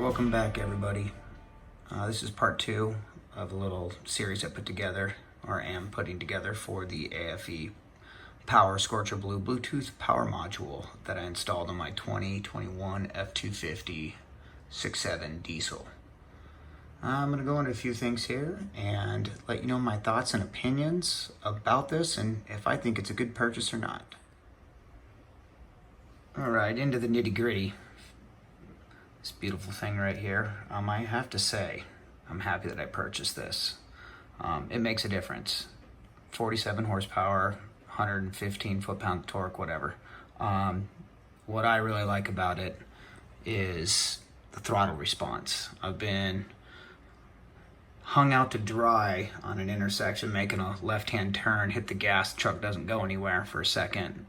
welcome back everybody. This is part 2 of a little series I put together, or am putting together, for the AFE Scorcher Blue Bluetooth power module that I installed on my 2021 F250 6.7 diesel. I'm going to go into a few things here and let you know my thoughts and opinions about this and if I think it's a good purchase or not. Alright, into the nitty gritty. This beautiful thing right here. I have to say, I'm happy that I purchased this. It makes a difference. 47 horsepower, 115 foot-pound torque, whatever. What I really like about it is the throttle response. I've been hung out to dry on an intersection, making a left-hand turn, hit the gas, the truck doesn't go anywhere for a second.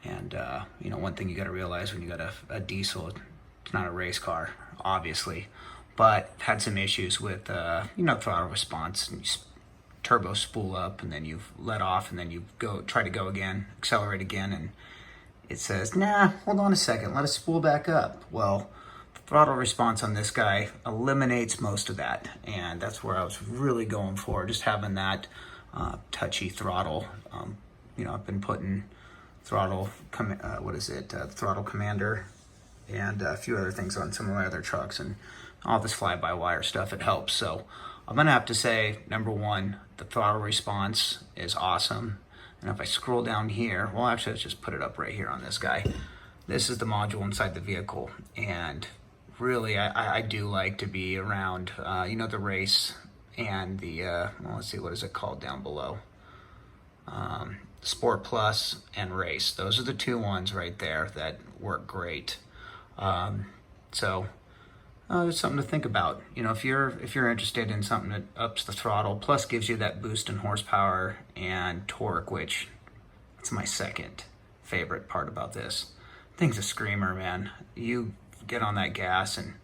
And, you know, one thing you got to realize when you got a diesel, it's not a race car, obviously, but had some issues with, you know, throttle response. And you turbo spool up, and then you let off, and then you try to go again, accelerate again, and it says, nah, hold on a second, let us spool back up. Well, the throttle response on this guy eliminates most of that, and that's where I was really going for, just having that touchy throttle. You know, I've been putting throttle commander and a few other things on some of my other trucks, and all this fly-by-wire stuff, it helps. So I'm gonna have to say, number one, the throttle response is awesome. And if I scroll down here, well, actually, let's just put it up right here on this guy. This is the module inside the vehicle, and really I do like to be around you know, the race and the well, let's see, what is it called down below? Sport Plus and Race. Those are the two ones right there that work great. So there's something to think about. You know, if you're interested in something that ups the throttle, plus gives you that boost in horsepower and torque, which it's my second favorite part about this. Thing's a screamer, man. You get on that gas and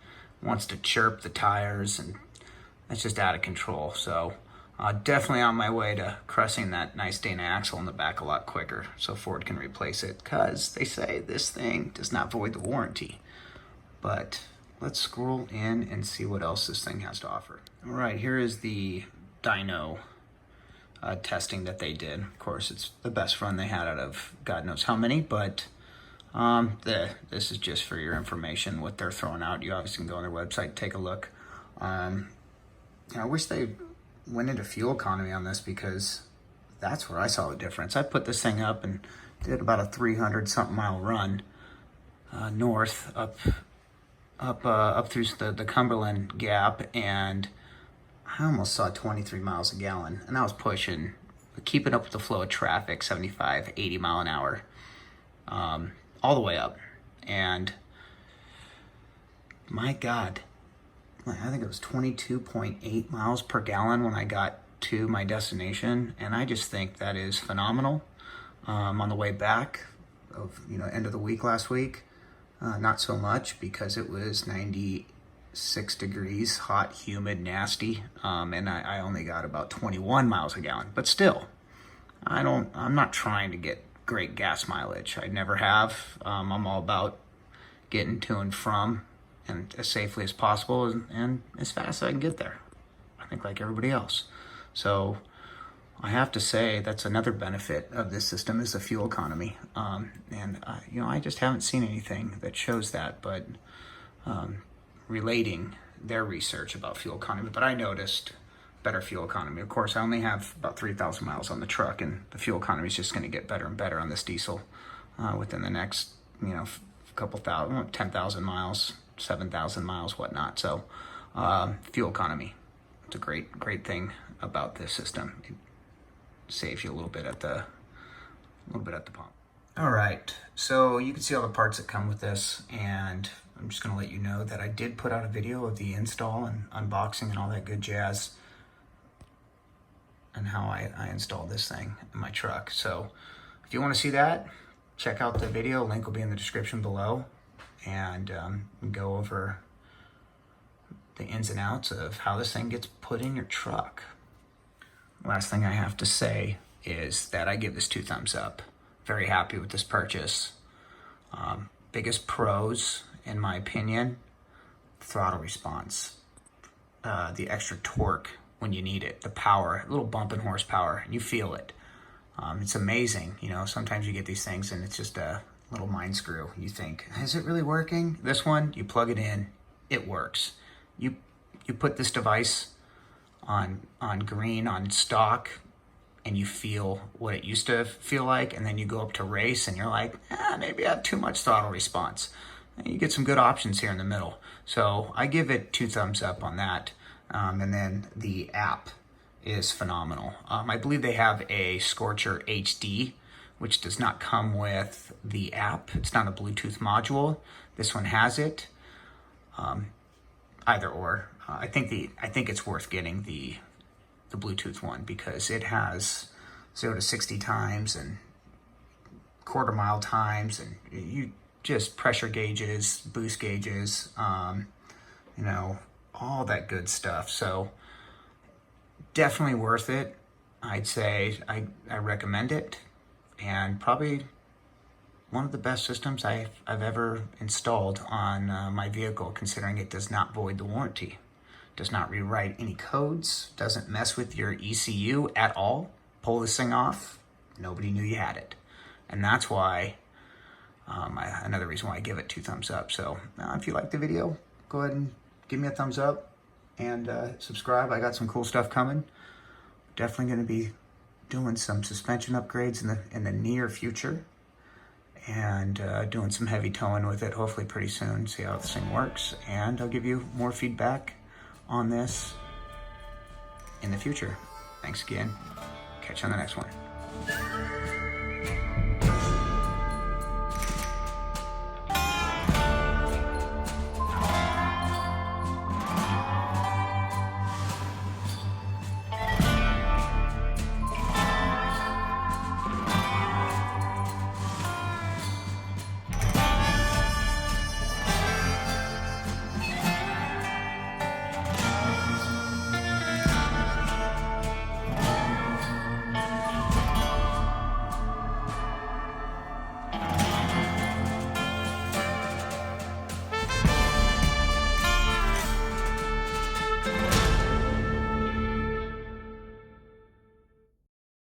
wants to chirp the tires, and it's just out of control. So definitely on my way to crushing that nice Dyno axle in the back a lot quicker so Ford can replace it, because they say this thing does not void the warranty. But let's scroll in and see what else this thing has to offer. All right, here is the dyno testing that they did. Of course, it's the best run they had out of God knows how many, but this is just for your information, what they're throwing out. You obviously can go on their website, take a look. I wish they went into fuel economy on this, because that's where I saw the difference. I put this thing up and did about a 300 something mile run north up through the Cumberland Gap, and I almost saw 23 miles a gallon, and I was pushing, keeping up with the flow of traffic, 75, 80 mile an hour, all the way up. And my God, I think it was 22.8 miles per gallon when I got to my destination, and I just think that is phenomenal. On the way back of, you know, end of the week last week, not so much, because it was 96 degrees, hot, humid, nasty, and I only got about 21 miles a gallon. But still, I'm not trying to get great gas mileage. I never have. I'm all about getting to and from, and as safely as possible, and as fast as I can get there. I think like everybody else. So I have to say that's another benefit of this system, is the fuel economy. You know, I just haven't seen anything that shows that, but relating their research about fuel economy. But I noticed better fuel economy. Of course, I only have about 3,000 miles on the truck, and the fuel economy is just going to get better and better on this diesel within the next, you know, couple thousand, 10,000 miles, 7,000 miles, whatnot. So fuel economy, it's a great thing about this system. It saves you a little bit at the pump. All right, so you can see all the parts that come with this, and I'm just going to let you know that I did put out a video of the install and unboxing and all that good jazz, and how I installed this thing in my truck. So if you want to see that, check out the video. Link will be in the description below, and go over the ins and outs of how this thing gets put in your truck. Last thing I have to say is that I give this 2 thumbs up. Very happy with this purchase. Biggest pros, in my opinion, throttle response, the extra torque when you need it, the power, a little bump in horsepower, and you feel it. It's amazing. You know, sometimes you get these things and it's just a little mind screw. You think, is it really working? This one, you plug it in, it works. You put this device on green, on stock, and you feel what it used to feel like, and then you go up to race and you're like, maybe I have too much throttle response. And you get some good options here in the middle. So I give it 2 thumbs up on that. And then the app is phenomenal. I believe they have a Scorcher HD, which does not come with the app. It's not a Bluetooth module. This one has it. Either or. I think it's worth getting the Bluetooth one because it has 0 to 60 times and quarter mile times, and you just pressure gauges, boost gauges, you know, all that good stuff. So definitely worth it. I'd say I recommend it, and probably one of the best systems I've ever installed on my vehicle, considering it does not void the warranty, does not rewrite any codes, doesn't mess with your ECU at all. Pull this thing off, nobody knew you had it. And that's why, another reason why I give it 2 thumbs up. So if you like the video, go ahead and give me a thumbs up and subscribe. I got some cool stuff coming. Definitely going to be doing some suspension upgrades in the near future, and doing some heavy towing with it hopefully pretty soon, see how this thing works, and I'll give you more feedback on this in the future. Thanks again. Catch you on the next one.